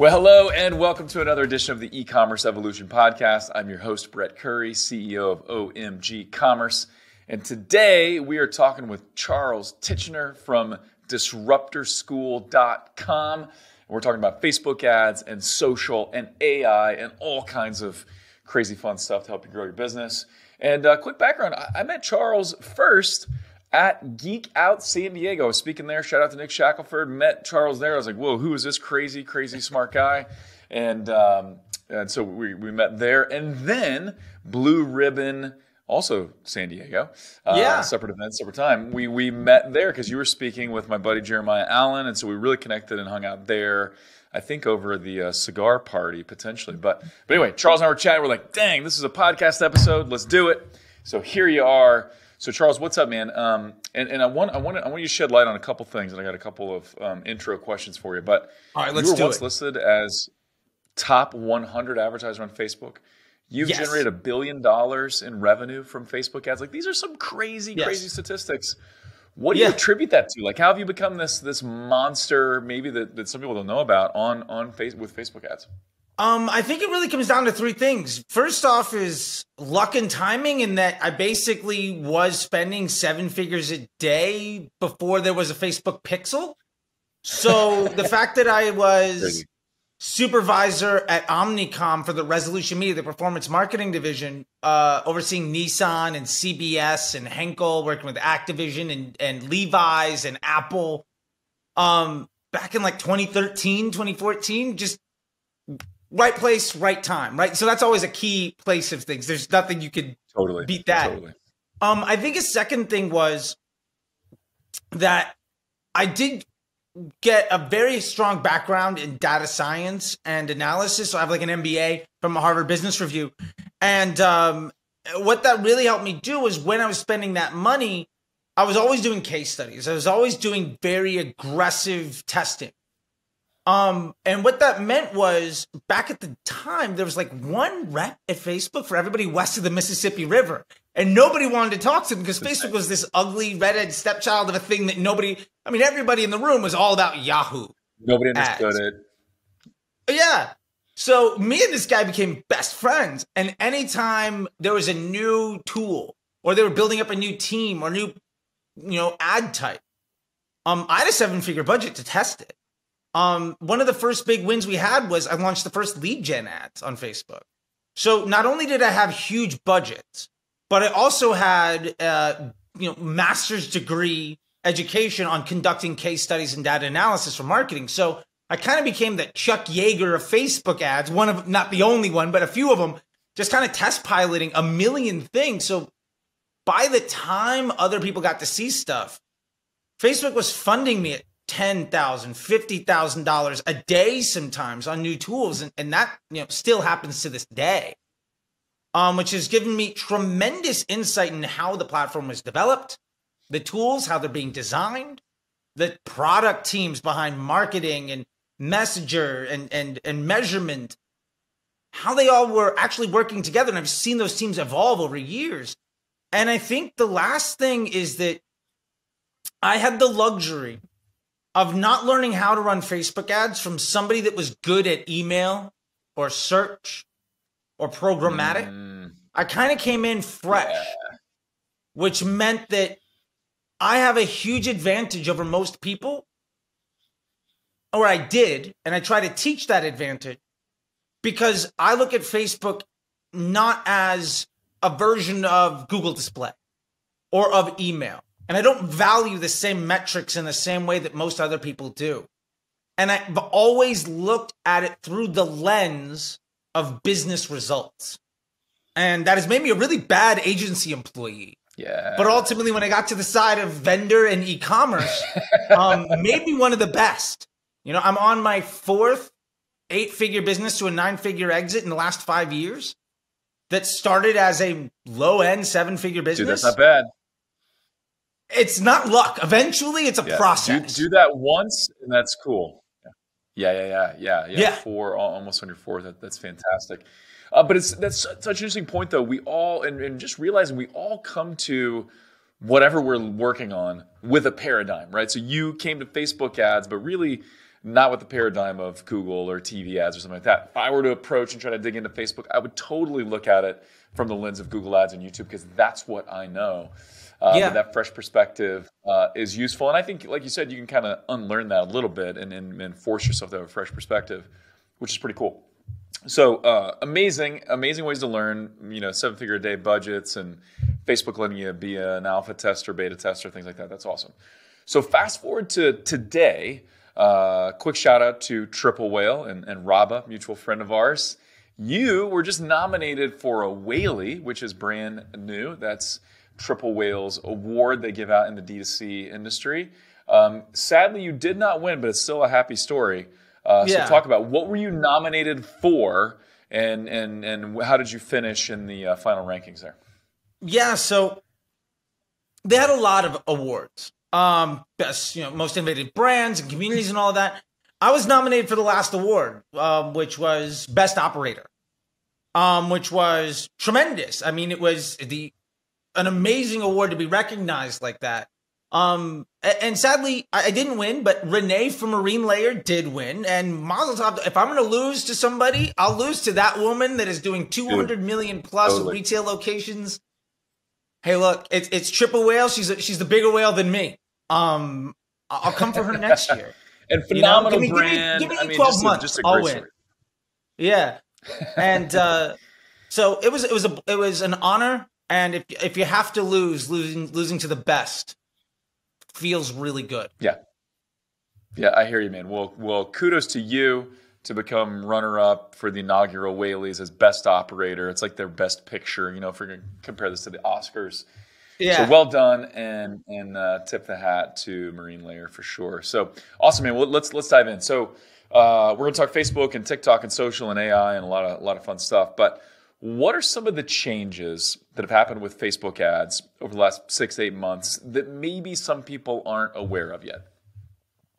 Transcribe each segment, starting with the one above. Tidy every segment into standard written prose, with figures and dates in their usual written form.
Well, hello and welcome to another edition of the E-Commerce Evolution Podcast. I'm your host, Brett Curry, CEO of OMG Commerce. And today we are talking with Charles Tichenor from DisruptorSchool.com. We're talking about Facebook ads and social and AI and all kinds of crazy fun stuff to help you grow your business. And quick background, I met Charles first at Geek Out San Diego. I was speaking there. Shout out to Nick Shackelford. Met Charles there. I was like, whoa, who is this crazy smart guy? And so we met there. And then Blue Ribbon, also San Diego. Separate event, separate time. We met there because you were speaking with my buddy Jeremiah Allen. And so we really connected and hung out there, I think over the cigar party potentially. But anyway, Charles and I were chatting. We're like, dang, this is a podcast episode. Let's do it. So here you are. So Charles, what's up, man? And I want you to shed light on a couple things, and I got a couple of intro questions for you. But all right, let's you were do once it. listed as top 100 advertiser on Facebook. You've Yes. generated $1 billion in revenue from Facebook ads. Like these are some crazy statistics. What do you attribute that to? Like, how have you become this monster, maybe that some people don't know about on with Facebook ads? I think it really comes down to three things. First off is luck and timing, in that I basically was spending 7 figures a day before there was a Facebook Pixel. So the fact that I was supervisor at Omnicom for the Resolution Media, the performance marketing division, overseeing Nissan and CBS and Henkel, working with Activision and Levi's and Apple, back in like 2013, 2014, just right place, right time, right? So that's always a key place of things. There's nothing you could beat that. Totally. I think a second thing was that I did get a very strong background in data science and analysis. So I have like an MBA from a Harvard Business Review. And what that really helped me do was when I was spending that money, I was always doing case studies. I was always doing very aggressive testing. And what that meant was back at the time, there was like one rep at Facebook for everybody west of the Mississippi River. And nobody wanted to talk to them because Facebook was this ugly redhead stepchild of a thing that everybody in the room was all about Yahoo. Nobody understood it. Yeah. So me and this guy became best friends. And anytime there was a new tool or they were building up a new team or new, ad type, I had a 7-figure budget to test it. One of the first big wins we had was I launched the first lead gen ads on Facebook. So not only did I have huge budgets, but I also had, master's degree education on conducting case studies and data analysis for marketing. So I kind of became the Chuck Yeager of Facebook ads, one of, not the only one, but a few of them, just kind of test piloting a million things. So by the time other people got to see stuff, Facebook was funding me at $10,000, $50,000 a day sometimes on new tools. And that, still happens to this day, which has given me tremendous insight in how the platform was developed, the tools, how they're being designed, the product teams behind marketing and messenger and measurement, how they all were actually working together. And I've seen those teams evolve over years. And I think the last thing is that I had the luxury of not learning how to run Facebook ads from somebody that was good at email or search or programmatic. I kind of came in fresh, which meant that I have a huge advantage over most people, or I did, and I try to teach that advantage because I look at Facebook not as a version of Google Display or of email. And I don't value the same metrics in the same way that most other people do. And I've always looked at it through the lens of business results. And that has made me a really bad agency employee. Yeah. But ultimately, when I got to the side of vendor and e-commerce, maybe one of the best. I'm on my 4th 8-figure business to a 9-figure exit in the last 5 years that started as a low-end 7-figure business. Dude, that's not bad. It's not luck. Eventually, it's a process. Do that once, and that's cool. Yeah. Almost on your 4th. That's fantastic. But that's such an interesting point, though. We all, and just realizing we all come to whatever we're working on with a paradigm, right? So you came to Facebook ads, but really not with the paradigm of Google or TV ads or something like that. If I were to approach and try to dig into Facebook, I would totally look at it from the lens of Google ads and YouTube, because that's what I know. But that fresh perspective is useful. And I think, like you said, you can kind of unlearn that a little bit and force yourself to have a fresh perspective, which is pretty cool. So amazing ways to learn, 7-figure a day budgets and Facebook letting you be an alpha tester, beta tester, things like that. That's awesome. So fast forward to today, quick shout out to Triple Whale and Raba, mutual friend of ours. You were just nominated for a Whaley, which is brand new. That's Triple Whale's award they give out in the D2C industry. Sadly, you did not win, but it's still a happy story. So talk about, what were you nominated for, and how did you finish in the final rankings there? Yeah, so they had a lot of awards. Best, most innovative brands and communities and all of that. I was nominated for the last award, which was Best Operator, which was tremendous. I mean, it was an amazing award to be recognized like that. And sadly, I didn't win, but Renee from Marine Layer did win. And Mazel Tov, if I'm going to lose to somebody, I'll lose to that woman that is doing 200 million plus retail locations. Hey, look, it's Triple Whale. She's the bigger whale than me. I'll come for her next year. And phenomenal brand. Give me 12 months. Just a I'll great win. story. Yeah, and so it was an honor. And if you have to losing to the best feels really good. Yeah, I hear you, man. Well, kudos to you to become runner-up for the inaugural Whaleys as Best Operator. It's like their Best Picture, if we're going to compare this to the Oscars. Yeah. So well done, and tip the hat to Marine Layer for sure. So awesome, man. Well, let's dive in. So we're going to talk Facebook and TikTok and social and AI and a lot of fun stuff. But what are some of the changes that have happened with Facebook ads over the last 6 to 8 months that maybe some people aren't aware of yet?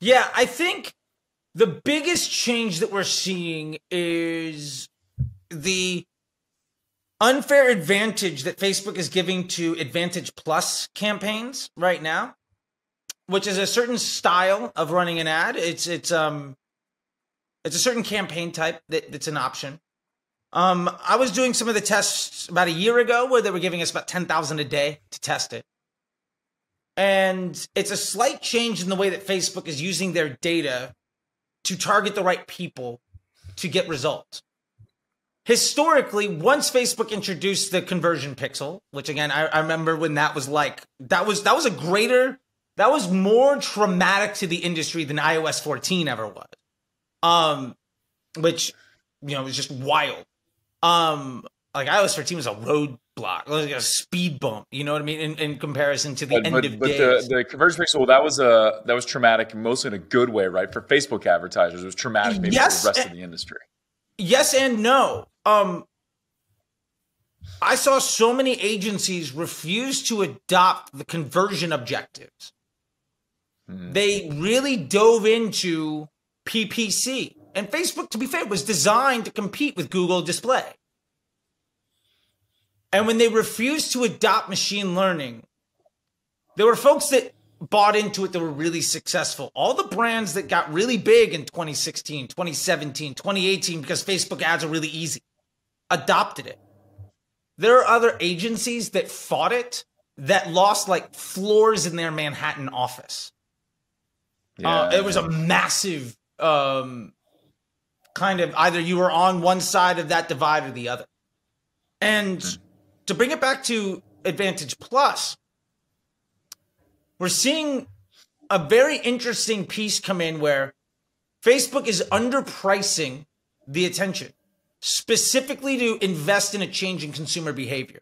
Yeah, I think the biggest change that we're seeing is the unfair advantage that Facebook is giving to Advantage Plus campaigns right now, which is a certain style of running an ad. It's a certain campaign type that's an option. I was doing some of the tests about a year ago where they were giving us about 10,000 a day to test it. And it's a slight change in the way that Facebook is using their data to target the right people to get results. Historically, once Facebook introduced the conversion pixel, which again, I remember when that was more traumatic to the industry than iOS 14 ever was. Which, was just wild. Like iOS 13 was a roadblock, like a speed bump. You know what I mean? In comparison to the end of days. But the conversion pixel, that was traumatic, mostly in a good way, right? For Facebook advertisers, it was traumatic maybe for the rest of the industry. Yes and no. I saw so many agencies refuse to adopt the conversion objectives. They really dove into PPC. And Facebook, to be fair, was designed to compete with Google Display. And when they refused to adopt machine learning, there were folks that bought into it that were really successful. All the brands that got really big in 2016, 2017, 2018, because Facebook ads are really easy, adopted it. There are other agencies that fought it that lost like floors in their Manhattan office. It was a massive kind of either you were on one side of that divide or the other. And to bring it back to Advantage Plus, we're seeing a very interesting piece come in where Facebook is underpricing the attention, specifically to invest in a change in consumer behavior.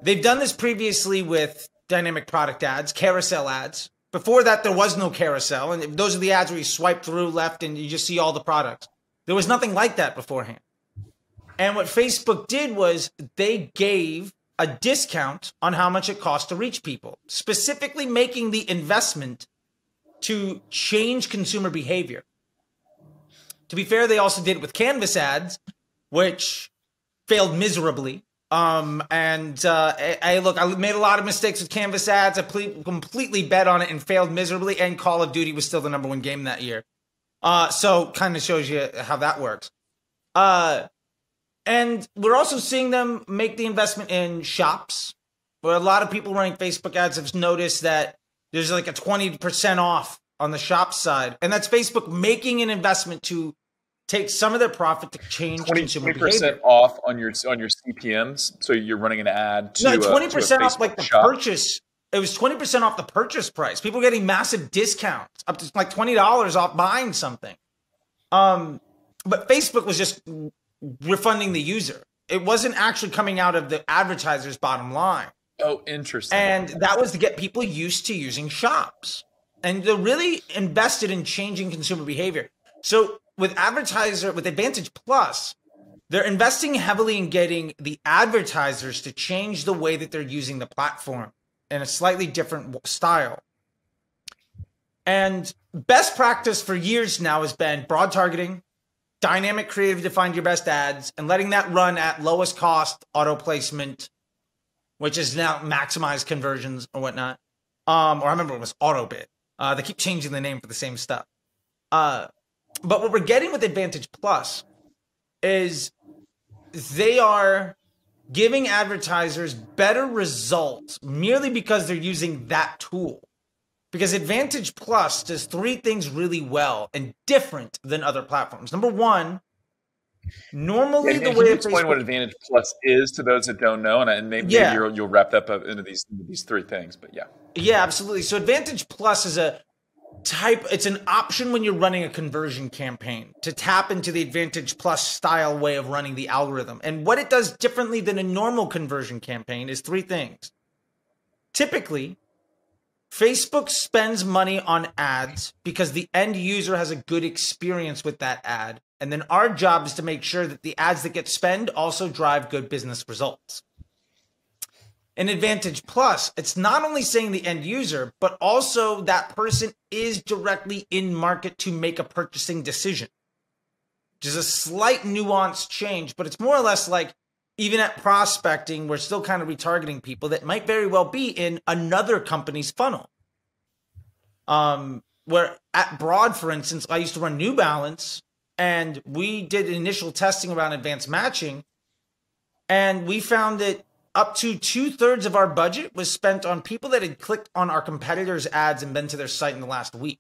They've done this previously with dynamic product ads, carousel ads. Before that, there was no carousel, and those are the ads where you swipe through left and you just see all the products. There was nothing like that beforehand. And what Facebook did was they gave a discount on how much it costs to reach people, specifically making the investment to change consumer behavior. To be fair, they also did it with Canvas ads, which failed miserably. I made a lot of mistakes with Canvas ads. I completely bet on it and failed miserably. And Call of Duty was still the #1 game that year. So kind of shows you how that works. And we're also seeing them make the investment in shops, where a lot of people running Facebook ads have noticed that there's like a 20% off on the shop side. And that's Facebook making an investment to take some of their profit to change consumer behavior. 20% off on your CPMs. So you're running an ad to 20% off like the shop. purchase. It was 20% off the purchase price. People getting massive discounts, up to like $20 off buying something. But Facebook was just refunding the user. It wasn't actually coming out of the advertiser's bottom line. Oh, interesting. And that was to get people used to using shops. And they're really invested in changing consumer behavior. So with Advantage Plus, they're investing heavily in getting the advertisers to change the way that they're using the platform in a slightly different style. And best practice for years now has been broad targeting, dynamic creative to find your best ads, and letting that run at lowest cost auto placement, which is now maximized conversions or whatnot. Or I remember it was AutoBid. They keep changing the name for the same stuff. But what we're getting with Advantage Plus is they are giving advertisers better results merely because they're using that tool. Because Advantage Plus does three things really well and different than other platforms. Number one, normally the way can you explain what Advantage Plus is to those that don't know, and maybe you'll wrap that up into these three things. But yeah, absolutely. So Advantage Plus is it's an option when you're running a conversion campaign to tap into the Advantage Plus style way of running the algorithm. And what it does differently than a normal conversion campaign is three things. Typically, Facebook spends money on ads because the end user has a good experience with that ad. And then our job is to make sure that the ads that get spent also drive good business results. In Advantage Plus, it's not only saying the end user, but also that person is directly in market to make a purchasing decision, which is a slight nuanced change, but it's more or less like even at prospecting, we're still kind of retargeting people that might very well be in another company's funnel. Where at Broad, for instance, I used to run New Balance, and we did initial testing around advanced matching, and we found that up to 2/3 of our budget was spent on people that had clicked on our competitors' ads and been to their site in the last week.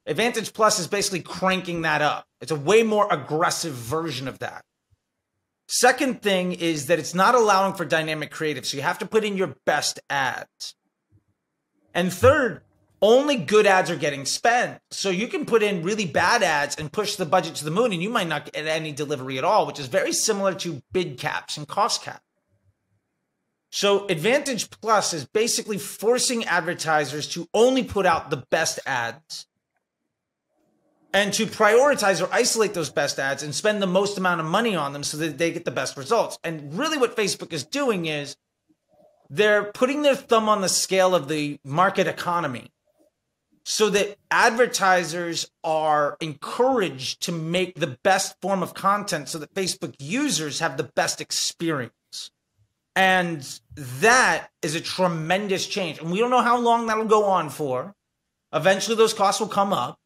Advantage Plus is basically cranking that up. It's a way more aggressive version of that. Second thing is that it's not allowing for dynamic creative, so you have to put in your best ads. And third, only good ads are getting spent. So you can put in really bad ads and push the budget to the moon, and you might not get any delivery at all, which is very similar to bid caps and cost cap. So Advantage Plus is basically forcing advertisers to only put out the best ads and to prioritize or isolate those best ads and spend the most amount of money on them so that they get the best results. And really what Facebook is doing is they're putting their thumb on the scale of the market economy so that advertisers are encouraged to make the best form of content so that Facebook users have the best experience. And that is a tremendous change. And we don't know how long that'll go on for. Eventually those costs will come up.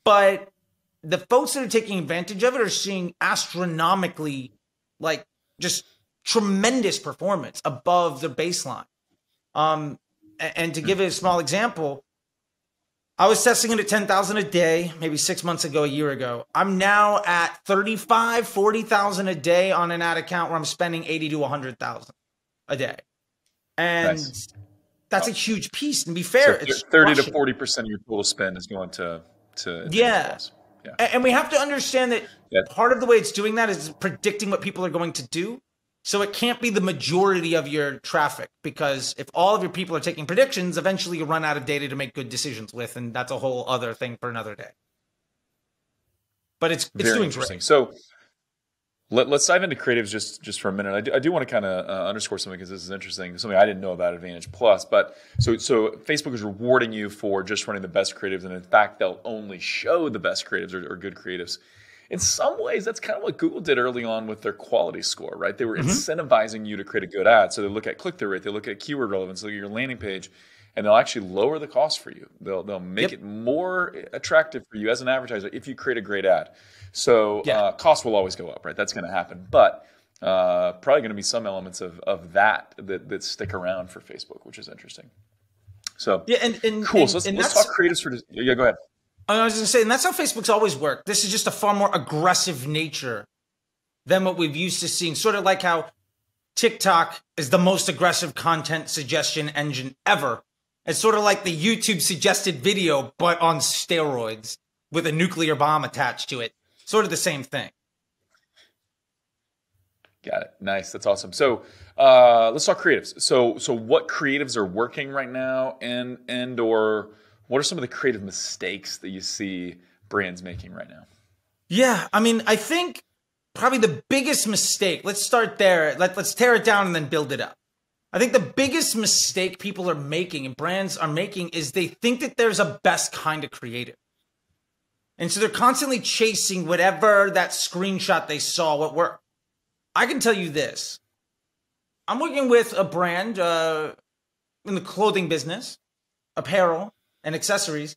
But the folks that are taking advantage of it are seeing astronomically, like, just tremendous performance above the baseline. And to give it a small example, I was testing it at 10,000 a day, maybe 6 months ago, a year ago. I'm now at 35, 40,000 a day on an ad account where I'm spending 80 to 100,000 a day. And that's a huge piece. And to be fair, so it's 30 to 40% of your total spend is going to yeah. And we have to understand that part of the way it's doing that is predicting what people are going to do. So it can't be the majority of your traffic, because if all of your people are taking predictions, eventually you run out of data to make good decisions with, and that's a whole other thing for another day. But it's doing interesting. Great. So let's dive into creatives just for a minute. I do want to kind of underscore something, because this is interesting, something I didn't know about Advantage Plus. But so Facebook is rewarding you for just running the best creatives, and in fact, they'll only show the best creatives or good creatives. In some ways, that's kind of what Google did early on with their quality score, right? They were incentivizing you to create a good ad. So they look at click-through rate, they look at keyword relevance, they look at your landing page, and they'll actually lower the cost for you. They'll make Yep. it more attractive for you as an advertiser if you create a great ad. So Yeah. cost will always go up, right? That's going to happen, but probably going to be some elements of that stick around for Facebook, which is interesting. So Yeah, and cool. and, So and let's that's talk creatives for. Yeah, go ahead. I was going to say, and that's how Facebook's always worked. This is just a far more aggressive nature than what we've used to seeing. Sort of like how TikTok is the most aggressive content suggestion engine ever. It's sort of like the YouTube suggested video, but on steroids with a nuclear bomb attached to it. Sort of the same thing. Got it. Nice. That's awesome. So let's talk creatives. So what creatives are working right now, and or what are some of the creative mistakes that you see brands making right now? Yeah, I mean, I think probably the biggest mistake, let's start there. Let's tear it down and then build it up. I think the biggest mistake people are making and brands are making is they think that there's a best kind of creative. And so they're constantly chasing whatever that screenshot they saw, what worked. I can tell you this. I'm working with a brand in the clothing business, apparel and accessories.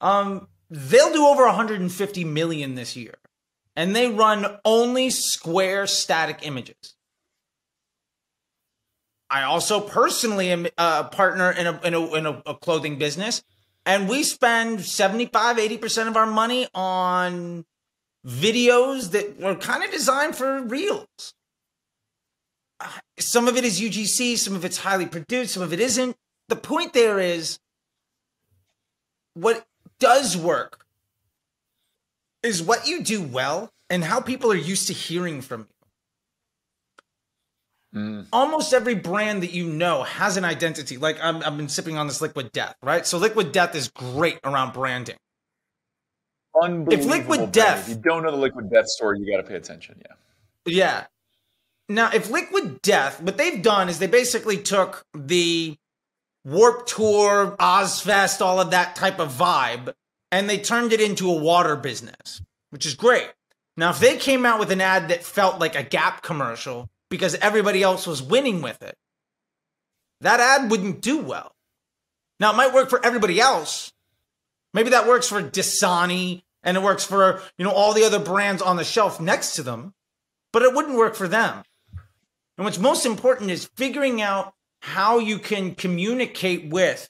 They'll do over 150 million this year. And they run only square static images. I also personally am a partner in a clothing business, and we spend 75-80% of our money on videos that were kind of designed for reels. Some of it is UGC, some of it's highly produced, some of it isn't. The point there is, what does work is what you do well and how people are used to hearing from you. Almost every brand that you know has an identity. Like I've been sipping on this Liquid Death, right? So Liquid Death is great around branding. Unbelievable. If Liquid brand. Death, If you don't know the Liquid Death story, you got to pay attention. Yeah. Yeah. Now, if Liquid Death, what they've done is they basically took the Warped Tour, Ozfest, all of that type of vibe, and they turned it into a water business, which is great. Now, if they came out with an ad that felt like a Gap commercial because everybody else was winning with it, that ad wouldn't do well. Now, it might work for everybody else. Maybe that works for Dasani and it works for, all the other brands on the shelf next to them, but it wouldn't work for them. And what's most important is figuring out how you can communicate with,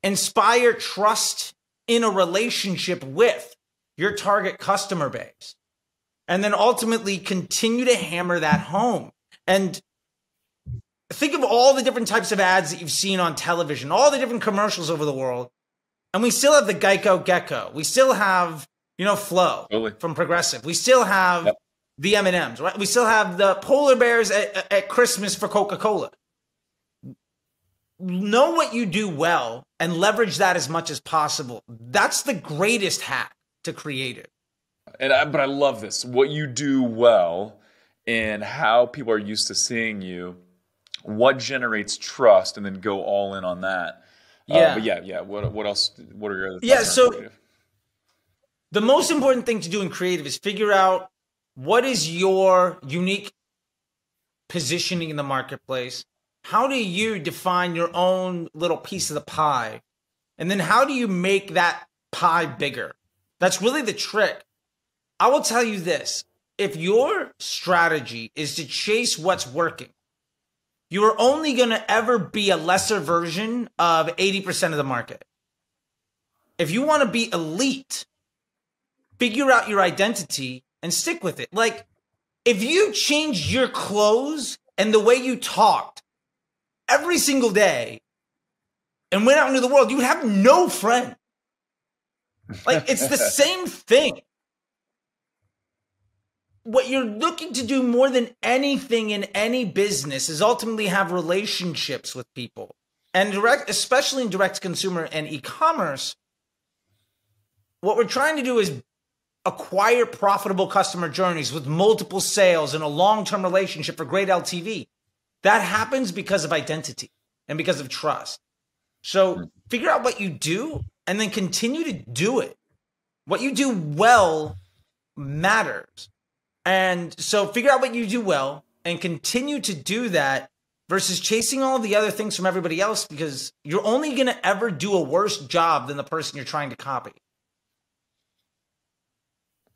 inspire trust in a relationship with your target customer base, and then ultimately continue to hammer that home. And think of all the different types of ads that you've seen on television, all the different commercials over the world, and we still have the Geico Gecko. We still have, Flo from Progressive. We still have the M&Ms, right? We still have the polar bears at Christmas for Coca-Cola. Know what you do well and leverage that as much as possible. That's the greatest hack to creative. But I love this. What you do well and how people are used to seeing you, what generates trust, and then go all in on that. Yeah. What else? What are your other thoughts? Yeah, on so creative? The most important thing to do in creative is figure out what is your unique positioning in the marketplace. How do you define your own little piece of the pie? And then how do you make that pie bigger? That's really the trick. I will tell you this. If your strategy is to chase what's working, you are only going to ever be a lesser version of 80% of the market. If you want to be elite, figure out your identity and stick with it. Like, if you changed your clothes and the way you talked every single day and went out into the world, you would have no friend. Like, it's the same thing. What you're looking to do more than anything in any business is ultimately have relationships with people. And especially in direct consumer and e-commerce, what we're trying to do is acquire profitable customer journeys with multiple sales and a long-term relationship for great LTV. That happens because of identity and because of trust. So figure out what you do and then continue to do it. What you do well matters. And so figure out what you do well and continue to do that. versus chasing all the other things from everybody else, because you're only going to ever do a worse job than the person you're trying to copy.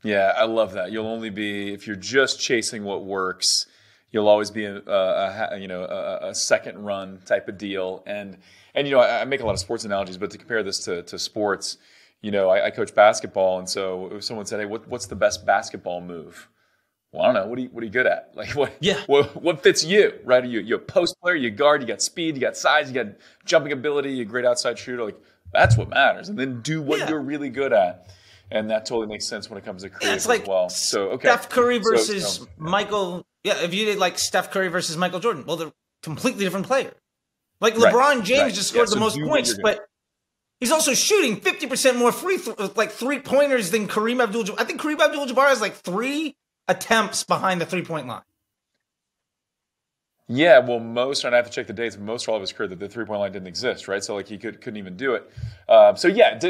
Yeah, I love that. You'll only be, if you're just chasing what works, you'll always be a second run type of deal. And I make a lot of sports analogies, but to compare this to sports, I coach basketball, and so if someone said, "Hey, what's the best basketball move?" Well, I don't know. What are you good at? Like what fits you, right? You're a post player, you guard, you got speed, you got size, you got jumping ability, you're a great outside shooter. Like that's what matters. And then do what you're really good at. And that totally makes sense when it comes to creative it's like as well. So Steph Curry versus Michael. Yeah, if you did like Steph Curry versus Michael Jordan, well, they're completely different players. Like LeBron James just scored the most points, but he's also shooting 50% more three-pointers than Kareem Abdul-Jabbar. I think Kareem Abdul-Jabbar has like 3 attempts behind the 3-point line. Yeah, well, and I have to check the dates, but most all of his career, the 3-point line didn't exist, right? So like he couldn't even do it.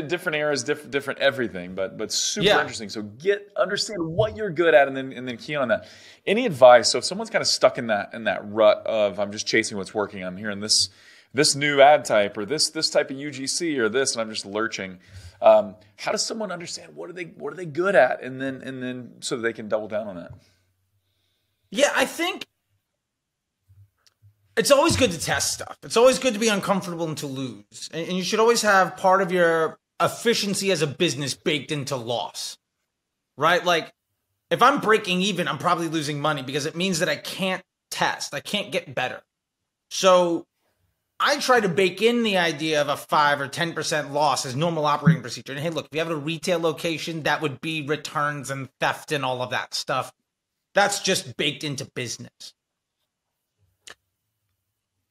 Different eras, different everything, but super interesting. So understand what you're good at, and then key on that. Any advice? So if someone's kind of stuck in that rut of I'm just chasing what's working, I'm hearing this new ad type or this type of UGC or this, and I'm just lurching. How does someone understand what are they good at, and then so that they can double down on that? Yeah, I think it's always good to test stuff. It's always good to be uncomfortable and to lose. And you should always have part of your efficiency as a business baked into loss, right? Like if I'm breaking even, I'm probably losing money because it means that I can't test. I can't get better. So I try to bake in the idea of a 5 or 10% loss as normal operating procedure. And hey, look, if you have a retail location, that would be returns and theft and all of that stuff. That's just baked into business.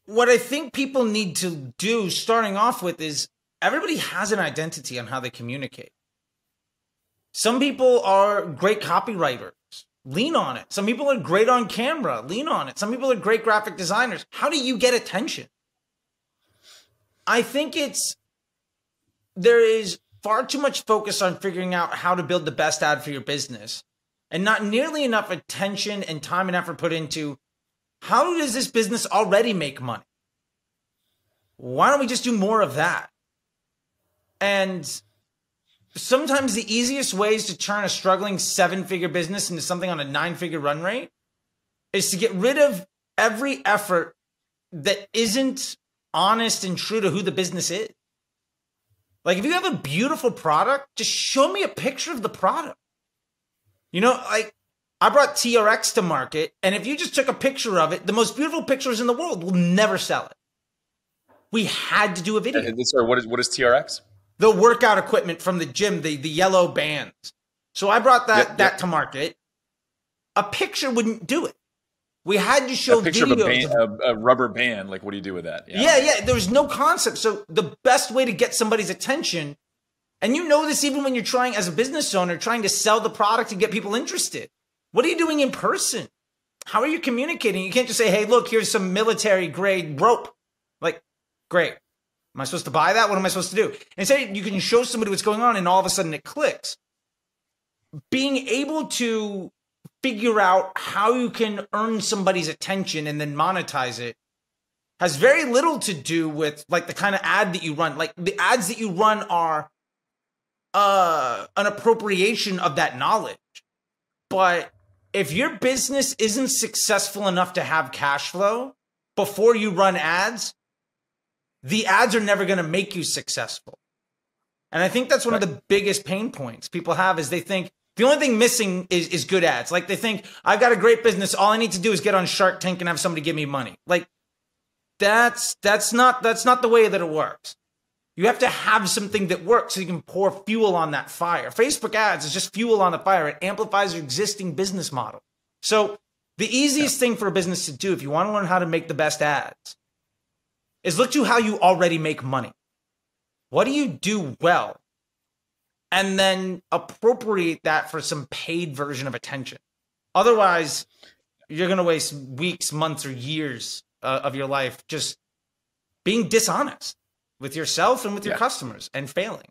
What I think people need to do starting off with is everybody has an identity on how they communicate. Some people are great copywriters. Lean on it. Some people are great on camera. Lean on it. Some people are great graphic designers. How do you get attention? I think there is far too much focus on figuring out how to build the best ad for your business and not nearly enough attention and time and effort put into how does this business already make money? Why don't we just do more of that? And sometimes the easiest ways to turn a struggling 7-figure business into something on a 9-figure run rate is to get rid of every effort that isn't honest and true to who the business is. Like if you have a beautiful product, just show me a picture of the product. Like I brought TRX to market, and if you just took a picture of it, the most beautiful pictures in the world will never sell it. We had to do a video. Sorry, what is TRX? The workout equipment from the gym, the yellow bands. So I brought that to market. A picture wouldn't do it. We had to show a picture videos of a rubber band. Like, what do you do with that? Yeah. There was no concept. So the best way to get somebody's attention, and you know this even when you're trying as a business owner, trying to sell the product and get people interested. What are you doing in person? How are you communicating? You can't just say, hey, look, here's some military grade rope. Like, great. Am I supposed to buy that? What am I supposed to do? Instead, you can show somebody what's going on and all of a sudden it clicks. Being able to figure out how you can earn somebody's attention and then monetize it has very little to do with like the kind of ad that you run. Like the ads that you run are an appropriation of that knowledge. But if your business isn't successful enough to have cash flow before you run ads, the ads are never going to make you successful. And I think that's one of the biggest pain points people have is they think the only thing missing is good ads. Like they think, I've got a great business. All I need to do is get on Shark Tank and have somebody give me money. Like that's not the way that it works. You have to have something that works so you can pour fuel on that fire. Facebook ads is just fuel on the fire. It amplifies your existing business model. So the easiest thing for a business to do if you want to learn how to make the best ads is look to how you already make money. What do you do well? And then appropriate that for some paid version of attention. Otherwise, you're going to waste weeks, months, or years of your life just being dishonest with yourself and with your customers and failing.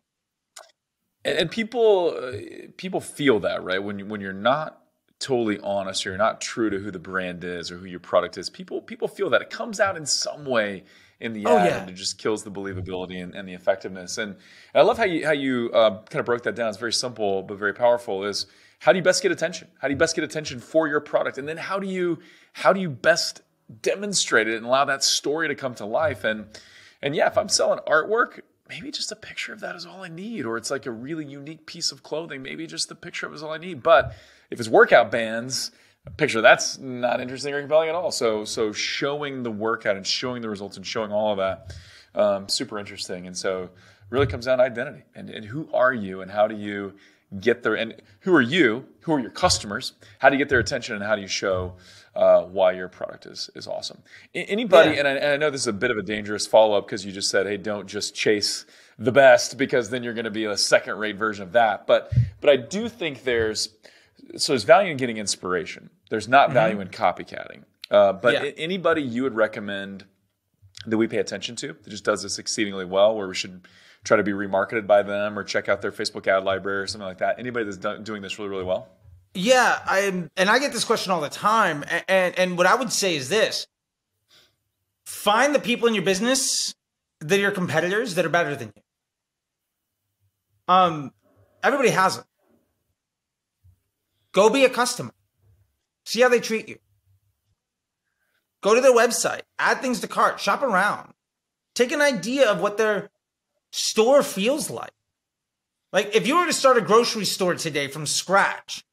And people feel that, right? When you're not totally honest, or you're not true to who the brand is or who your product is, people feel that it comes out in some way in the Oh ad, yeah. and it just kills the believability and the effectiveness. And I love how you kind of broke that down. It's very simple but very powerful. Is how do you best get attention? How do you best get attention for your product? And then how do you best demonstrate it and allow that story to come to life? And yeah, if I'm selling artwork, maybe just a picture of that is all I need. Or it's like a really unique piece of clothing. Maybe just the picture of it is all I need. But if it's workout bands, a picture that's not interesting or compelling at all. So showing the workout and showing the results and showing all of that, super interesting. And so it really comes down to identity and who are you and how do you get there, and who are you? Who are your customers? How do you get their attention, and how do you show why your product is awesome? Anybody, Yeah. and I know this is a bit of a dangerous follow-up because you just said, hey, don't just chase the best, because then you're going to be a second-rate version of that. But I do think there's value in getting inspiration. There's not value in copycatting. But Yeah. anybody you would recommend that we pay attention to that just does this exceedingly well, where we should try to be remarketed by them or check out their Facebook ad library or something like that? Anybody that's doing this really, really well? Yeah, I get this question all the time, and what I would say is this: find the people in your business that are your competitors that are better than you. Everybody has them. Go be a customer. See how they treat you. Go to their website, add things to cart, shop around, take an idea of what their store feels like. Like if you were to start a grocery store today from scratch,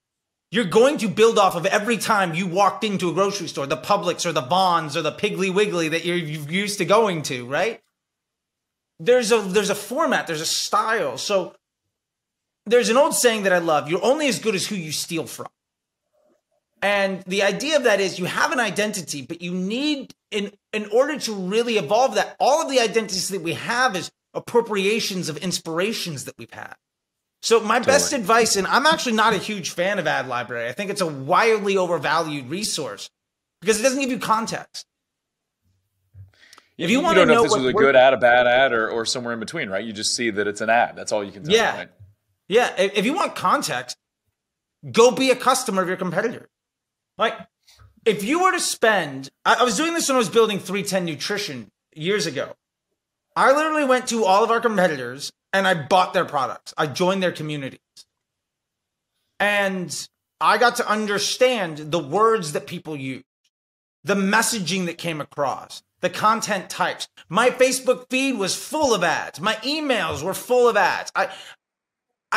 you're going to build off of every time you walked into a grocery store, the Publix or the Vons or the Piggly Wiggly that you're used to going to, right? There's a format, there's a style. So there's an old saying that I love: you're only as good as who you steal from. And the idea of that is you have an identity, but you need, in order to really evolve that, all of the identities that we have is appropriations of inspirations that we've had. So my best advice, and I'm actually not a huge fan of Ad Library. I think it's a wildly overvalued resource because it doesn't give you context. If you don't know if this was a good ad, a bad ad, or somewhere in between, right? You just see that it's an ad. That's all you can tell. Yeah. Right? Yeah. If you want context, go be a customer of your competitor. Like, if you were to spend, I was doing this when I was building 310 Nutrition years ago. I literally went to all of our competitors and I bought their products. I joined their communities. And I got to understand the words that people use, the messaging that came across, the content types. My Facebook feed was full of ads. My emails were full of ads. I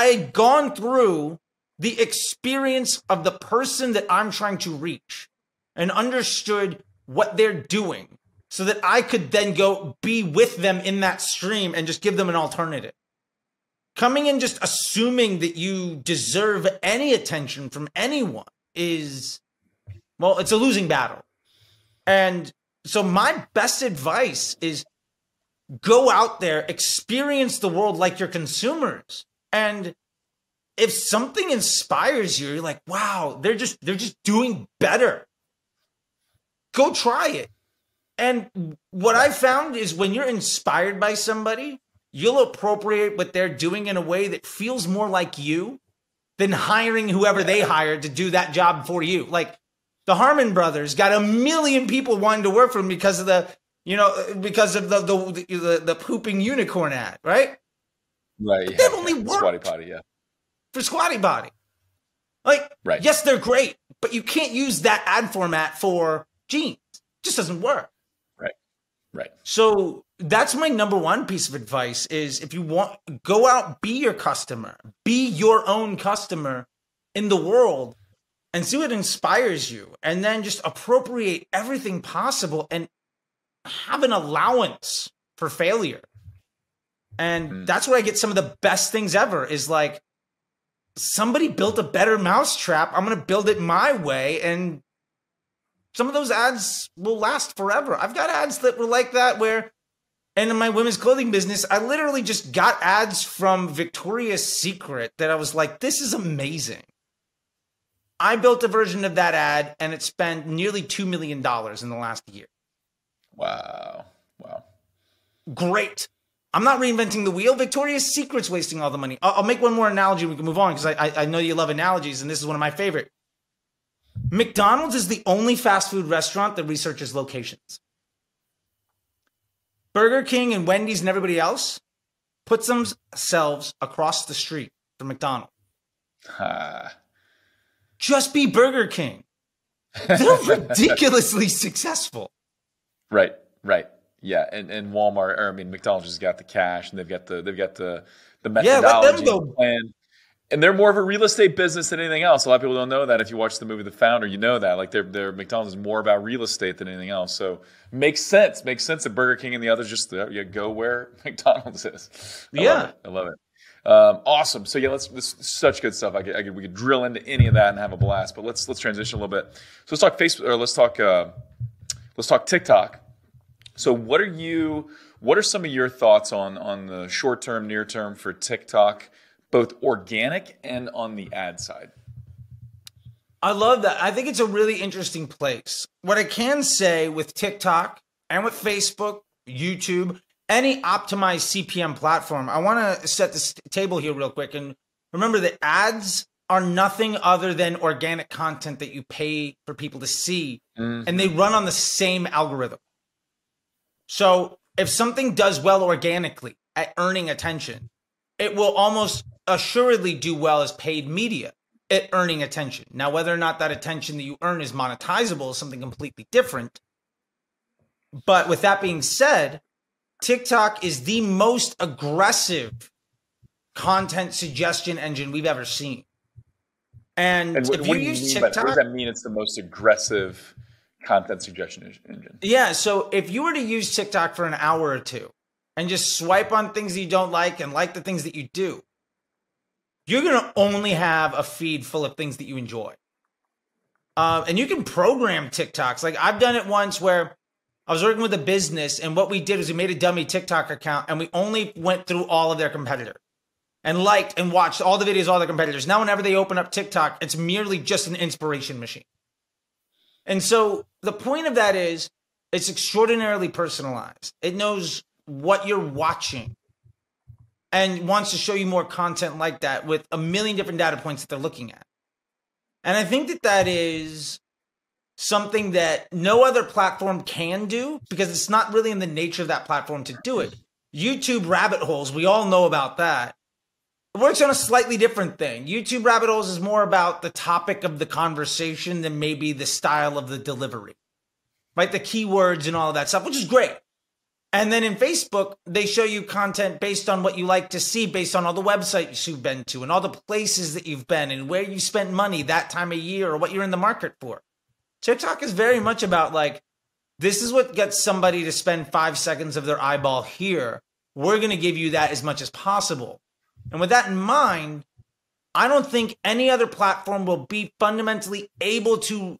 had gone through the experience of the person that I'm trying to reach and understood what they're doing so that I could then go be with them in that stream and just give them an alternative. Coming in just assuming that you deserve any attention from anyone is, well, it's a losing battle. And so my best advice is go out there, experience the world like your consumers. And if something inspires you, you're like, wow, they're just doing better. Go try it. And what I found is when you're inspired by somebody, you'll appropriate what they're doing in a way that feels more like you than hiring whoever they hired to do that job for you. Like the Harmon brothers got 1 million people wanting to work for them because of the pooping unicorn ad, right? Right. But that only worked. Squatty Potty, yeah. For Squatty Body. Like, right. Yes, they're great, but you can't use that ad format for jeans. It just doesn't work. Right. So that's my number one piece of advice is if you want, go out, be your customer, be your own customer in the world and see what inspires you. And then just appropriate everything possible and have an allowance for failure. And that's where I get some of the best things ever is like, somebody built a better mousetrap. I'm going to build it my way. And some of those ads will last forever. I've got ads that were like that where, and in my women's clothing business, I literally just got ads from Victoria's Secret that I was like, this is amazing. I built a version of that ad and it spent nearly $2 million in the last year. Wow. Great. I'm not reinventing the wheel. Victoria's Secret's wasting all the money. I'll make one more analogy. We can move on because I know you love analogies and this is one of my favorite. McDonald's is the only fast food restaurant that researches locations. Burger King and Wendy's and everybody else puts themselves across the street from McDonald's. Just be Burger King. They're ridiculously successful. Right. Yeah, and Walmart, or I mean, McDonald's just got the cash, and they've got the methodology plan, and they're more of a real estate business than anything else. A lot of people don't know that. If you watch the movie The Founder, you know that. Like, their McDonald's is more about real estate than anything else. So makes sense that Burger King and the others just go where McDonald's is. I love it. Awesome. So yeah, this is such good stuff. We could drill into any of that and have a blast. But let's transition a little bit. So let's talk Facebook, or let's talk TikTok. So what are some of your thoughts on the short term, near term for TikTok, both organic and on the ad side? I love that. I think it's a really interesting place. What I can say with TikTok and with Facebook, YouTube, any optimized CPM platform, I want to set this table here real quick. And remember that ads are nothing other than organic content that you pay for people to see. Mm-hmm. And they run on the same algorithm. So if something does well organically at earning attention, it will almost assuredly do well as paid media at earning attention. Now, whether or not that attention that you earn is monetizable is something completely different. But with that being said, TikTok is the most aggressive content suggestion engine we've ever seen. And if you use TikTok, what does that mean? It's the most aggressive content suggestion engine. Yeah. So if you were to use TikTok for an hour or two and just swipe on things that you don't like and like the things that you do, you're going to only have a feed full of things that you enjoy. And you can program TikToks. Like, I've done it once where I was working with a business, and what we did was we made a dummy TikTok account, and we only went through all of their competitors and liked and watched all the videos of all their competitors. Now, whenever they open up TikTok, it's merely just an inspiration machine. And so the point of that is it's extraordinarily personalized. It knows what you're watching and wants to show you more content like that with a million different data points that they're looking at. And I think that that is something that no other platform can do, because it's not really in the nature of that platform to do it. YouTube rabbit holes, we all know about that. It works on a slightly different thing. YouTube rabbit holes is more about the topic of the conversation than maybe the style of the delivery, right? The keywords and all of that stuff, which is great. And then in Facebook, they show you content based on what you like to see, based on all the websites you've been to and all the places that you've been and where you spent money that time of year or what you're in the market for. TikTok is very much about, like, this is what gets somebody to spend 5 seconds of their eyeball here. We're going to give you that as much as possible. And with that in mind, I don't think any other platform will be fundamentally able to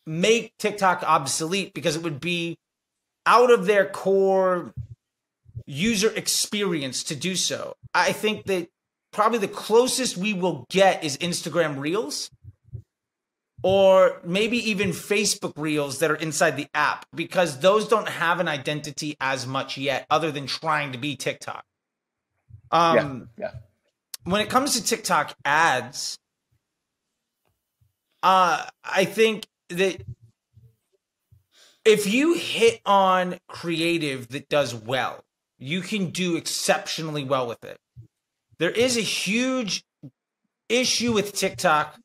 make TikTok obsolete, because it would be out of their core user experience to do so. I think that probably the closest we will get is Instagram Reels, or maybe even Facebook Reels that are inside the app, because those don't have an identity as much yet other than trying to be TikTok. When it comes to TikTok ads, I think that if you hit on creative that does well, you can do exceptionally well with it. There is a huge issue with TikTok,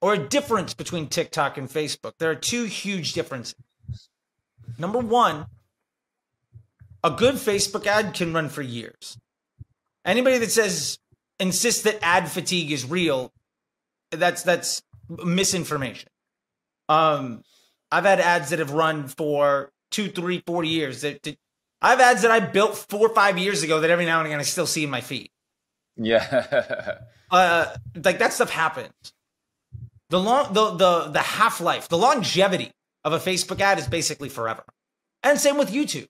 or a difference between TikTok and Facebook. There are two huge differences. Number one, a good Facebook ad can run for years. Anybody that insists that ad fatigue is real, that's misinformation. I've had ads that have run for 2, 3, 4 years. I have ads that I built 4 or 5 years ago that every now and again I still see in my feed. Yeah. Like, that stuff happens. The half-life, the longevity of a Facebook ad is basically forever. And same with YouTube.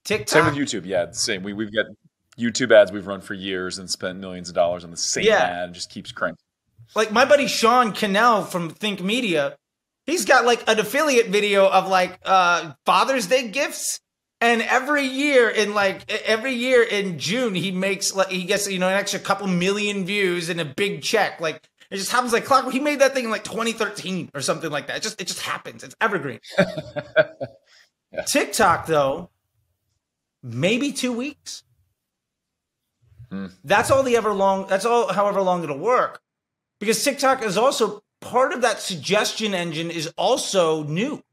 TikTok. Same with YouTube, yeah. Same. We've got YouTube ads we've run for years and spent millions of dollars on the same ad. It just keeps cranking. Like, my buddy Sean Cannell from Think Media, he's got like an affiliate video of like Father's Day gifts. And every year in June, he gets, an extra couple million views and a big check. Like, It just happens like clockwork. He made that thing in like 2013 or something like that. It just happens. It's evergreen. Yeah. TikTok, though, maybe 2 weeks. That's all however long it'll work. Because TikTok is also part of that suggestion engine is also new.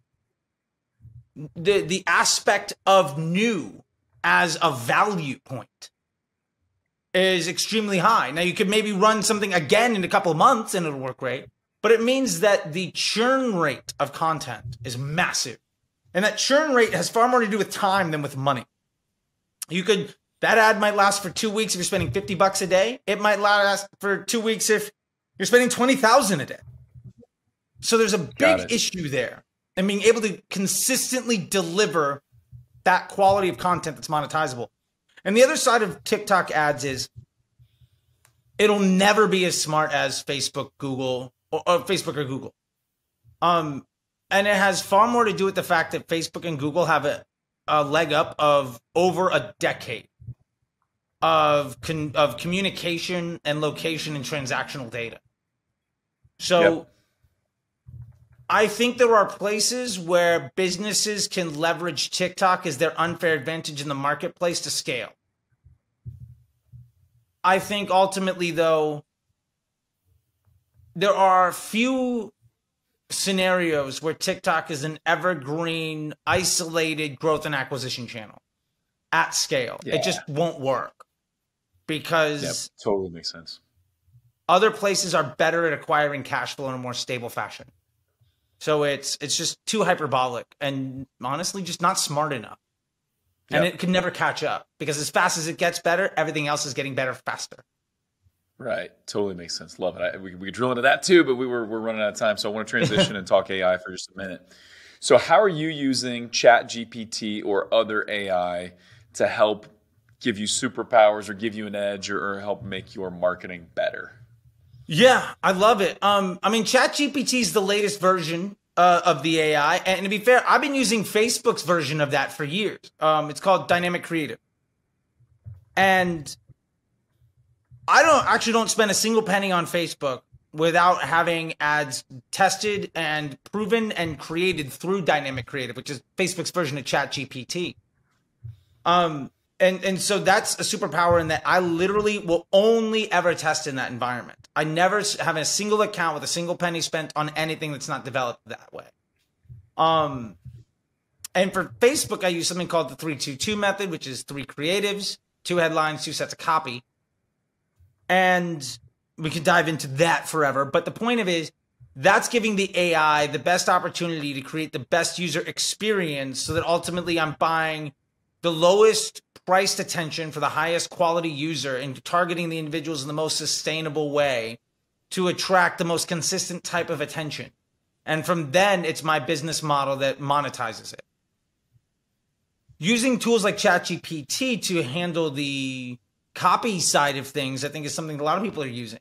The aspect of new as a value point is extremely high. Now, you could maybe run something again in a couple of months and it'll work great, but it means that the churn rate of content is massive. And that churn rate has far more to do with time than with money. That ad might last for 2 weeks if you're spending $50 a day. It might last for 2 weeks if you're spending $20,000 a day. So there's a big issue there. And being able to consistently deliver that quality of content that's monetizable. And the other side of TikTok ads is it'll never be as smart as Facebook, Google, or Facebook or Google. And it has far more to do with the fact that Facebook and Google have a leg up of over a decade of communication and location and transactional data. So I think there are places where businesses can leverage TikTok as their unfair advantage in the marketplace to scale. I think ultimately, though, there are few scenarios where TikTok is an evergreen, isolated growth and acquisition channel at scale. It just won't work because totally makes sense. Other places are better at acquiring cash flow in a more stable fashion. So it's just too hyperbolic and honestly just not smart enough. And it can never catch up because as fast as it gets better, everything else is getting better faster. Right. Totally makes sense. Love it. We could drill into that too, but we're running out of time. So I want to transition and talk AI for just a minute. So how are you using ChatGPT or other AI to help give you superpowers or give you an edge or help make your marketing better? Yeah, I love it. ChatGPT is the latest version of the AI. And to be fair, I've been using Facebook's version of that for years. It's called Dynamic Creative. And I don't spend a single penny on Facebook without having ads tested and proven and created through Dynamic Creative, which is Facebook's version of ChatGPT. And so that's a superpower in that I literally will only ever test in that environment. I never have a single account with a single penny spent on anything that's not developed that way. And for Facebook, I use something called the 3-2-2 method, which is 3 creatives, 2 headlines, 2 sets of copy. And we could dive into that forever. But the point of it is that's giving the AI the best opportunity to create the best user experience so that ultimately I'm buying the lowest priced attention for the highest quality user and targeting the individuals in the most sustainable way to attract the most consistent type of attention. And from then, it's my business model that monetizes it. Using tools like ChatGPT to handle the copy side of things, I think is something a lot of people are using.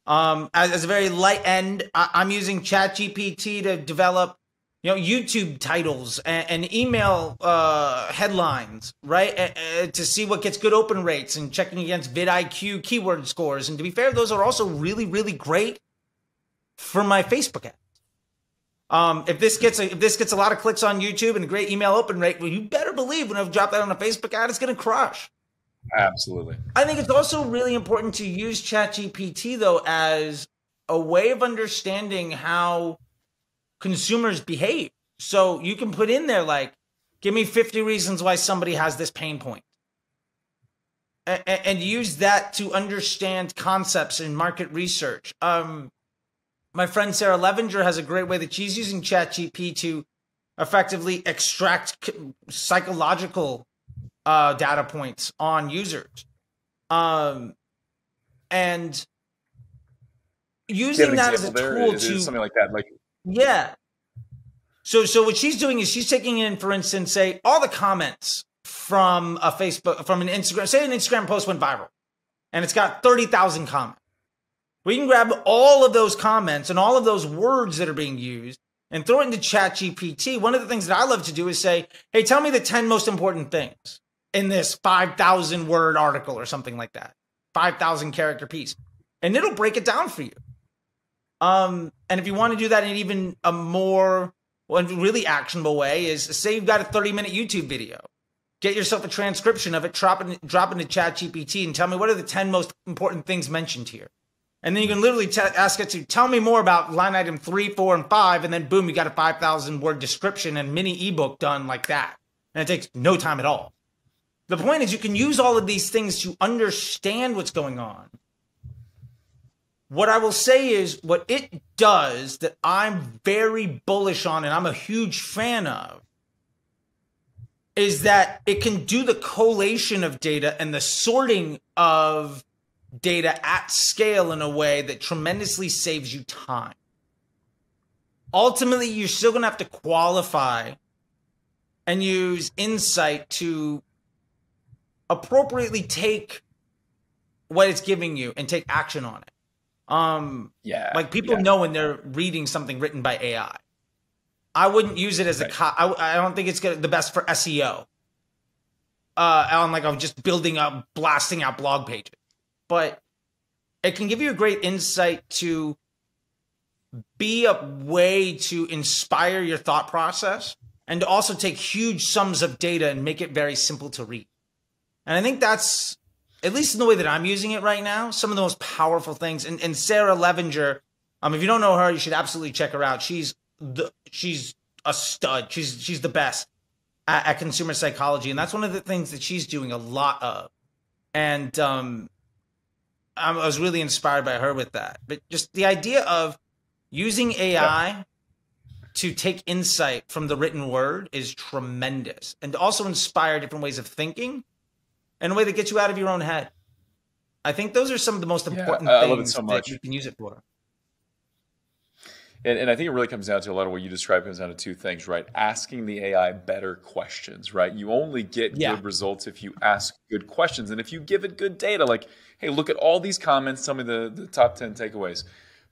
As a very light end, I'm using ChatGPT to develop YouTube titles and email headlines, right? To see what gets good open rates and checking against vidIQ keyword scores. And to be fair, those are also really, really great for my Facebook ads. If this gets a lot of clicks on YouTube and a great email open rate, well, you better believe when I drop that on a Facebook ad, it's going to crush. Absolutely. I think it's also really important to use ChatGPT, though, as a way of understanding how consumers behave. So you can put in there, like, give me 50 reasons why somebody has this pain point. And use that to understand concepts in market research. My friend Sarah Levinger has a great way that she's using ChatGPT to effectively extract psychological data points on users. And using that as a tool to something like that, like yeah. So what she's doing is she's taking in, for instance, say all the comments from an Instagram, say an Instagram post went viral and it's got 30,000 comments. We can grab all of those comments and all of those words that are being used and throw it into ChatGPT. One of the things that I love to do is say, hey, tell me the 10 most important things in this 5,000 word article or something like that, 5,000 character piece. And it'll break it down for you. And if you want to do that in even a more really actionable way, is say you've got a 30-minute YouTube video. Get yourself a transcription of it, drop into ChatGPT, and tell me what are the 10 most important things mentioned here. And then you can literally ask it to tell me more about line item 3, 4, and 5, and then boom, you got a 5,000-word description and mini ebook done like that. And it takes no time at all. The point is you can use all of these things to understand what's going on. What I will say is what it does that I'm very bullish on and I'm a huge fan of is that it can do the collation of data and the sorting of data at scale in a way that tremendously saves you time. Ultimately, you're still going to have to qualify and use insight to appropriately take what it's giving you and take action on it. Like people know when they're reading something written by AI. I wouldn't use it as I don't think it's the best for SEO. I'm just blasting out blog pages. But it can give you a great insight to be a way to inspire your thought process and to also take huge sums of data and make it very simple to read. And I think that's, at least in the way that I'm using it right now, some of the most powerful things. And Sarah Levinger, if you don't know her, you should absolutely check her out. She's a stud. She's the best at consumer psychology. And that's one of the things that she's doing a lot of. And I was really inspired by her with that. But just the idea of using AI to take insight from the written word is tremendous. And to also inspire different ways of thinking in a way that gets you out of your own head. I think those are some of the most important things that you can use it for. And I think it really comes down to a lot of what you described comes down to two things, right? Asking the AI better questions, right? You only get good results if you ask good questions. And if you give it good data, like, hey, look at all these comments, tell me the top 10 takeaways.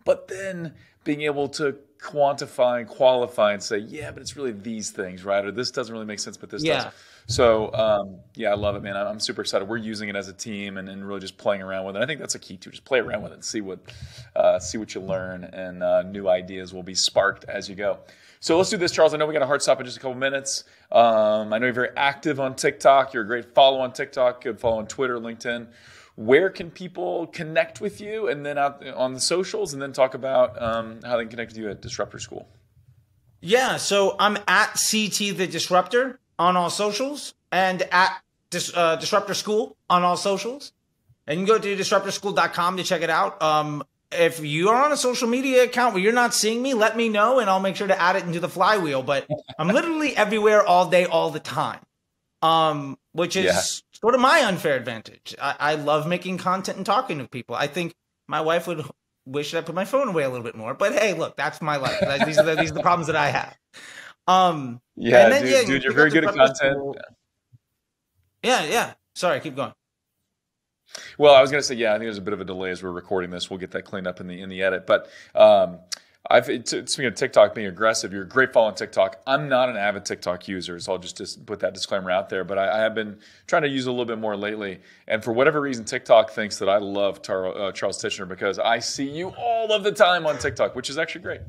But then being able to quantify and qualify and say, yeah, but it's really these things, right? Or this doesn't really make sense, but this does. So, I love it, man. I'm super excited. We're using it as a team and really just playing around with it. I think that's a key too. Just play around with it and see what you learn, and new ideas will be sparked as you go. So let's do this, Charles. I know we got a hard stop in just a couple minutes. I know you're very active on TikTok. You're a great follow on TikTok. Good follow on Twitter, LinkedIn. Where can people connect with you, and then out on the socials, and then talk about how they can connect with you at Disruptor School? Yeah, so I'm at CT the Disruptor on all socials, and at Disruptor School on all socials. And you can go to disruptorschool.com to check it out. If you are on a social media account where you're not seeing me, let me know, and I'll make sure to add it into the flywheel. But I'm literally everywhere all day, all the time, which is sort of my unfair advantage. I love making content and talking to people. I think my wife would wish that I put my phone away a little bit more. But hey, look, that's my life. These are the problems that I have. Dude, you're very good at content. Yeah. Sorry, keep going. Well, I was going to say, I think there's a bit of a delay as we're recording this. We'll get that cleaned up in the edit. But speaking of TikTok being aggressive, you're a great follow on TikTok. I'm not an avid TikTok user, so I'll just put that disclaimer out there. But I have been trying to use it a little bit more lately. And for whatever reason, TikTok thinks that I love Charles Tichenor because I see you all of the time on TikTok, which is actually great.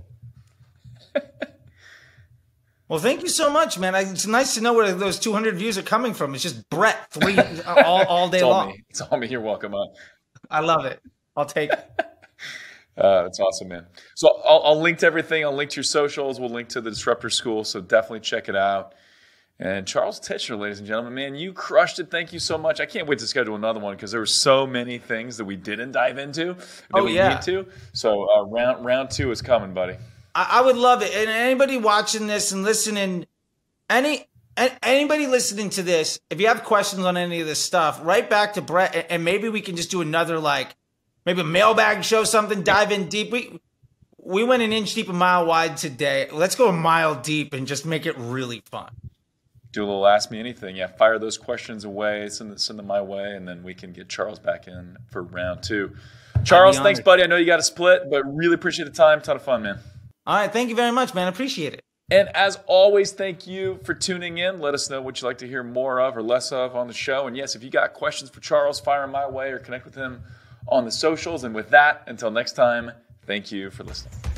Well, thank you so much, man. It's nice to know where those 200 views are coming from. It's just Brett all day long. It's all me. You're welcome. I love it. I'll take it. That's awesome, man. So I'll link to everything. I'll link to your socials. We'll link to the Disruptor School. So definitely check it out. And Charles Tichenor, ladies and gentlemen, man, you crushed it. Thank you so much. I can't wait to schedule another one because there were so many things that we didn't dive into that we need to. So round 2 is coming, buddy. I would love it. And anybody watching this and listening, anybody listening to this, if you have questions on any of this stuff, write back to Brett, and maybe we can just do another, maybe a mailbag show, something, dive in deep. We went an inch deep, a mile wide today. Let's go a mile deep and just make it really fun. Do a little Ask Me Anything. Yeah, fire those questions away, send them my way, and then we can get Charles back in for round 2. Charles, thanks, buddy. I know you got to split, but really appreciate the time. Ton of fun, man. All right. Thank you very much, man. Appreciate it. And as always, thank you for tuning in. Let us know what you'd like to hear more of or less of on the show. And yes, if you got questions for Charles, fire them my way or connect with him on the socials. And with that, until next time, Thank you for listening.